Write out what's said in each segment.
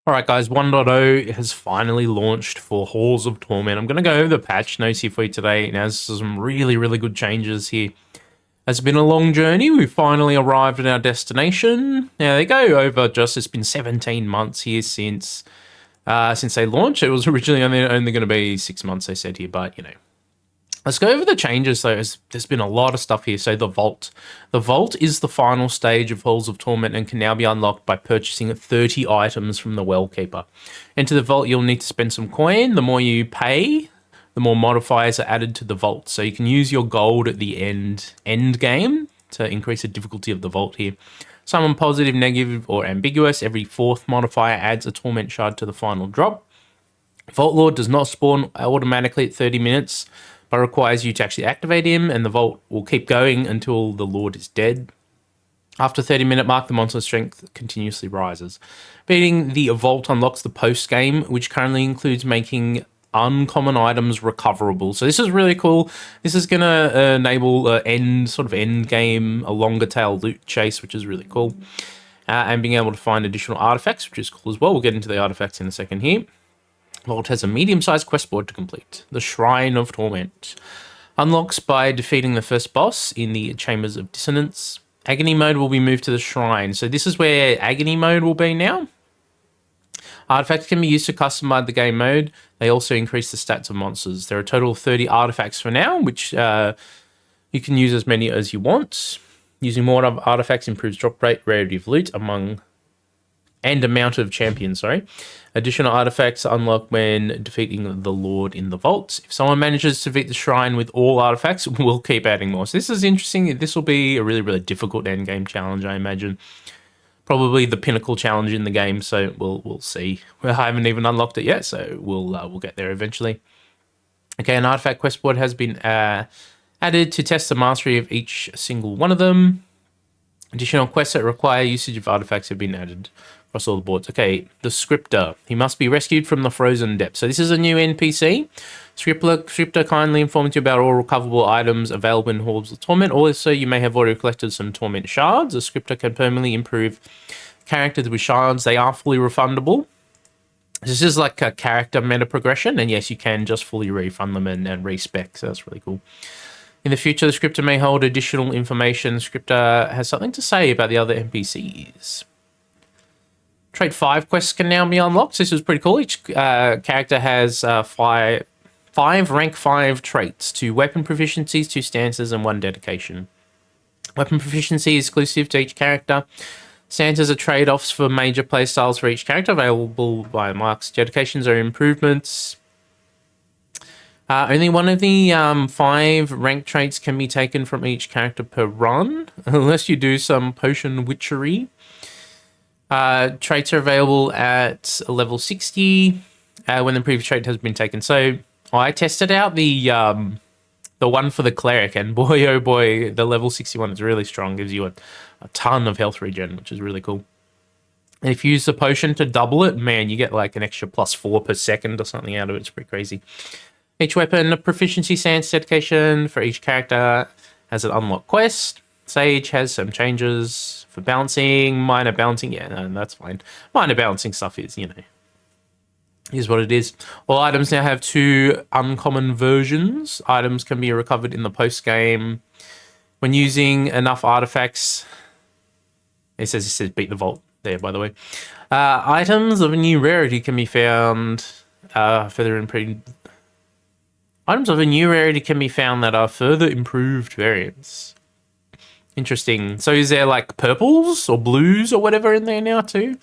Alright guys, 1.0 has finally launched for Halls of Torment. I'm going to go over the patch notes here for you today. Now, there's some really good changes here. It's been a long journey. We've finally arrived at our destination. Now, they go over it's been 17 months here since they launched. It was originally only going to be 6 months, they said here, but, let's go over the changes, though. There's been a lot of stuff here. So the Vault. The Vault is the final stage of Halls of Torment and can now be unlocked by purchasing 30 items from the Wellkeeper. Into the Vault, you'll need to spend some coin. The more you pay, the more modifiers are added to the Vault. So you can use your gold at the end game to increase the difficulty of the Vault here. Summon positive, negative, or ambiguous. Every fourth modifier adds a Torment shard to the final drop. Vault Lord does not spawn automatically at 30 minutes, but requires you to actually activate him, and the Vault will keep going until the Lord is dead. After 30-minute mark, the monster's strength continuously rises. Beating the Vault unlocks the post-game, which currently includes making uncommon items recoverable. So this is really cool. This is going to enable end game, a longer tail loot chase, which is really cool. And being able to find additional artifacts, which is cool as well. We'll get into the artifacts in a second here. Vault has a medium-sized quest board to complete. The Shrine of Torment. Unlocks by defeating the first boss in the Chambers of Dissonance. Agony mode will be moved to the Shrine. So this is where Agony mode will be now. Artifacts can be used to customize the game mode. They also increase the stats of monsters. There are a total of 30 artifacts for now, which you can use as many as you want. Using more artifacts improves drop rate, rarity of loot, and amount of champions, Additional artifacts unlock when defeating the Lord in the Vault. If someone manages to defeat the Shrine with all artifacts, we'll keep adding more. So this is interesting. This will be a really difficult endgame challenge, I imagine. Probably the pinnacle challenge in the game, so we'll see. We haven't even unlocked it yet, so we'll get there eventually. Okay, an artifact quest board has been added to test the mastery of each single one of them. Additional quests that require usage of artifacts have been added across all the boards. Okay, the Scripter. He must be rescued from the frozen depths. So this is a new NPC. Scripter kindly informs you about all recoverable items available in Halls of Torment. Also, you may have already collected some Torment shards. The Scripter can permanently improve characters with shards. They are fully refundable. This is like a character meta progression, and yes, you can just fully refund them and respec, so that's really cool. In the future, the Scripter may hold additional information. The Scripter has something to say about the other NPCs. Trait 5 quests can now be unlocked. This is pretty cool. Each character has five rank 5 traits, 2 weapon proficiencies, 2 stances, and 1 dedication. Weapon proficiency is exclusive to each character. Stances are trade-offs for major playstyles for each character, available by marks. Dedications are improvements. Only one of the 5 rank traits can be taken from each character per run, unless you do some potion witchery. Traits are available at level 60 when the previous trait has been taken. So I tested out the one for the cleric, and boy oh boy, the level 61 is really strong. Gives you a ton of health regen, which is really cool. And if you use the potion to double it, man, you get like an extra +4 per second or something out of it. It's pretty crazy. Each weapon, a proficiency stance dedication for each character has an unlock quest. Sage has some changes for balancing, minor balancing. Yeah, no, that's fine. Minor balancing stuff is, is what it is. All items now have 2 uncommon versions. Items can be recovered in the post-game. When using enough artifacts, it says beat the Vault there, by the way. Items of a new rarity can be found Items of a new rarity can be found that are further improved variants. Interesting. So is there like purples or blues or whatever in there now too?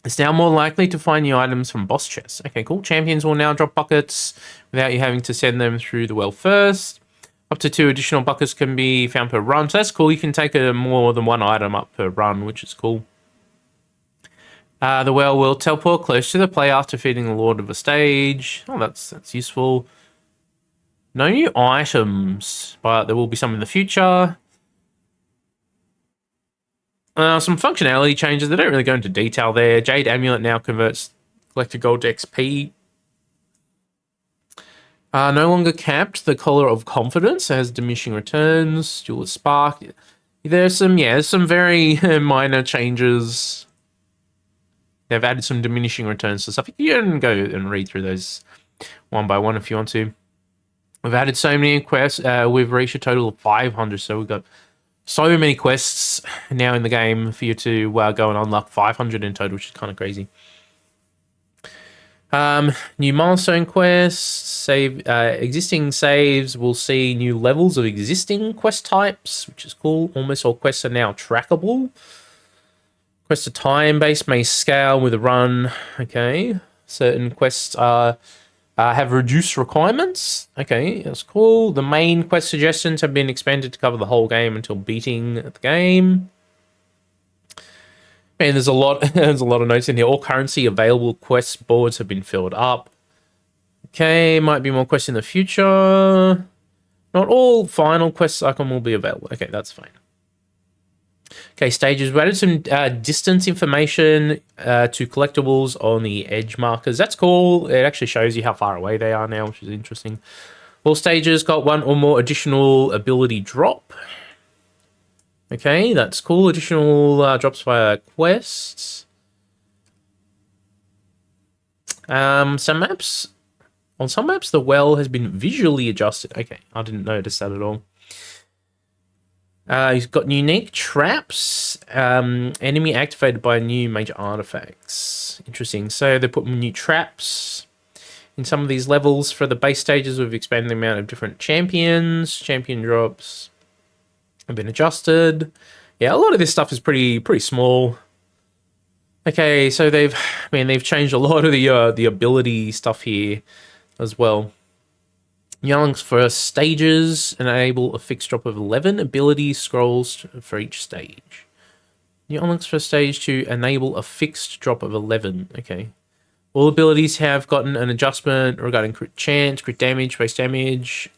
It's now more likely to find new items from boss chests. Okay, cool. Champions will now drop buckets without you having to send them through the well first. Up to 2 additional buckets can be found per run. So that's cool. You can take more than 1 item up per run, which is cool. The well will teleport close to the player after defeating the Lord of a stage. Oh, that's useful. No new items, but there will be some in the future. Some functionality changes. They don't really go into detail there. Jade Amulet now converts collected gold to XP. No longer capped. The Collar of Confidence has diminishing returns. Jewel of Spark. There's some very minor changes. They've added some diminishing returns to stuff. You can go and read through those one by one if you want to. We've added so many quests. We've reached a total of 500, so we've got so many quests now in the game for you to go and unlock 500 in total, which is kind of crazy. New milestone quests, existing saves will see new levels of existing quest types, which is cool. Almost all quests are now trackable. Quests are time-based, may scale with a run. Okay. Certain quests have reduced requirements. Okay, that's cool. The main quest suggestions have been expanded to cover the whole game until beating the game. Man, there's a lot. There's a lot of notes in here. All currency available quest boards have been filled up. Okay, might be more quests in the future. Not all final quests icon will be available. Okay, that's fine. Okay, stages. We added some distance information to collectibles on the edge markers. That's cool. It actually shows you how far away they are now, which is interesting. All stages got one or more additional ability drop. Okay, that's cool. Additional drops via quests. Some maps. On some maps, the well has been visually adjusted. Okay, I didn't notice that at all. He's got unique traps. Enemy activated by new major artifacts. Interesting. So they put new traps in some of these levels. For the base stages, we've expanded the amount of different champions. Champion drops have been adjusted. Yeah, a lot of this stuff is pretty small. Okay, so they've changed a lot of the ability stuff here as well. Young's first stages enable a fixed drop of 11 ability scrolls for each stage. Young's first stage to enable a fixed drop of 11. Okay. All abilities have gotten an adjustment regarding crit chance, crit damage, base damage.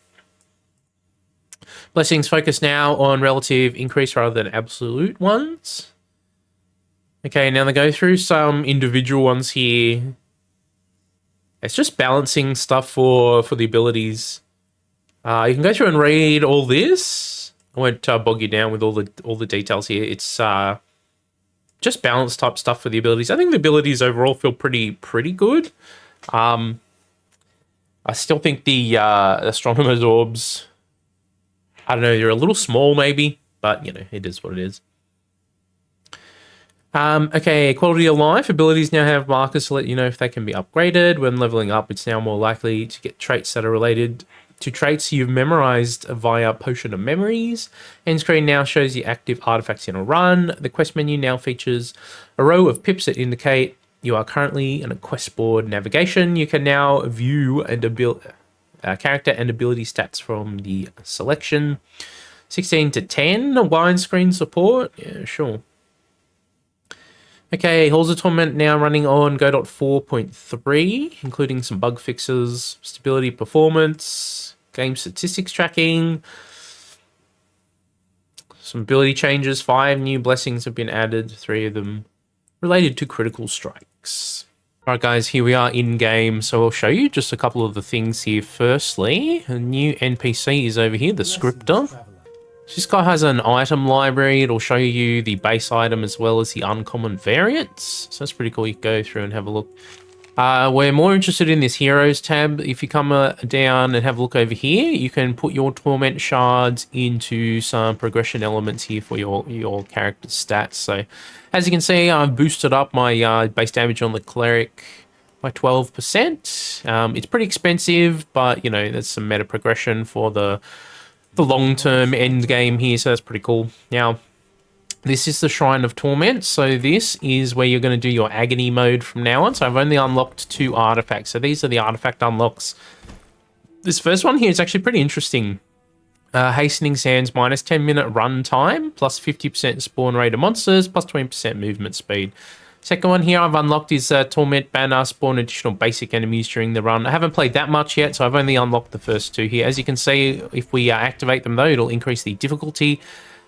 Blessings focus now on relative increase rather than absolute ones. Okay, now they go through some individual ones here. It's just balancing stuff for the abilities. You can go through and read all this. I won't bog you down with all the details here. It's just balance type stuff for the abilities. I think the abilities overall feel pretty good. I still think the astronomer's orbs, I don't know, they're a little small maybe, but you know, it is what it is. Okay, quality of life. Abilities now have markers to let you know if they can be upgraded. When leveling up, it's now more likely to get traits that are related to traits you've memorized via Potion of Memories. End screen now shows you active artifacts in a run. The quest menu now features a row of pips that indicate you are currently in a quest board navigation. You can now view and character and ability stats from the selection. 16 to 10 widescreen support. Yeah, sure. Okay, Halls of Torment now running on Godot 4.3, including some bug fixes, stability, performance, game statistics tracking, some ability changes. 5 new blessings have been added, 3 of them related to critical strikes. Alright guys, here we are in game, so I'll show you just a couple of the things here. Firstly, a new NPC is over here, the scripter. This guy has an item library. It'll show you the base item as well as the uncommon variants. So that's pretty cool. You can go through and have a look. We're more interested in this Heroes tab. If you come down and have a look over here, you can put your Torment shards into some progression elements here for your character's stats. So as you can see, I've boosted up my base damage on the Cleric by 12%. It's pretty expensive, but you know, there's some meta progression for the long-term end game here, so that's pretty cool. Now, this is the Shrine of Torment, so this is where you're going to do your agony mode from now on. So I've only unlocked 2 artifacts, so these are the artifact unlocks. This first one here is actually pretty interesting. Hastening Sands, minus 10-minute run time, plus 50% spawn rate of monsters, plus 20% movement speed. Second one here I've unlocked is Torment Banner, spawn additional basic enemies during the run. I haven't played that much yet, so I've only unlocked the first 2 here. As you can see, if we activate them though, it'll increase the difficulty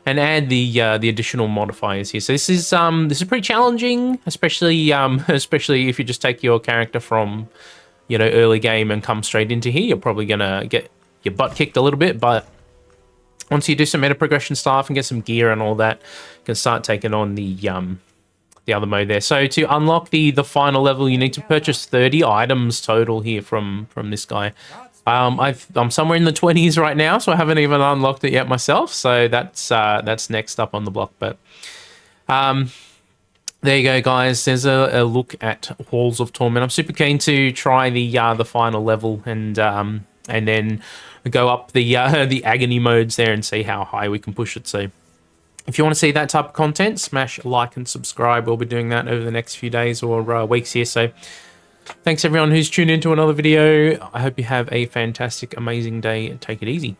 and add the additional modifiers here. So this is pretty challenging, especially if you just take your character from, you know, early game and come straight into here. You're probably gonna get your butt kicked a little bit, but once you do some meta progression stuff and get some gear and all that, you can start taking on the other mode there. So to unlock the final level, you need to purchase 30 items total here from this guy. I'm somewhere in the 20s right now, so I haven't even unlocked it yet myself. So that's next up on the block. But there you go, guys. There's a look at Halls of Torment. I'm super keen to try the final level and then go up the agony modes there and see how high we can push it. So if you want to see that type of content, smash like and subscribe. We'll be doing that over the next few days or weeks here. So thanks everyone who's tuned into another video. I hope you have a fantastic, amazing day. Take it easy.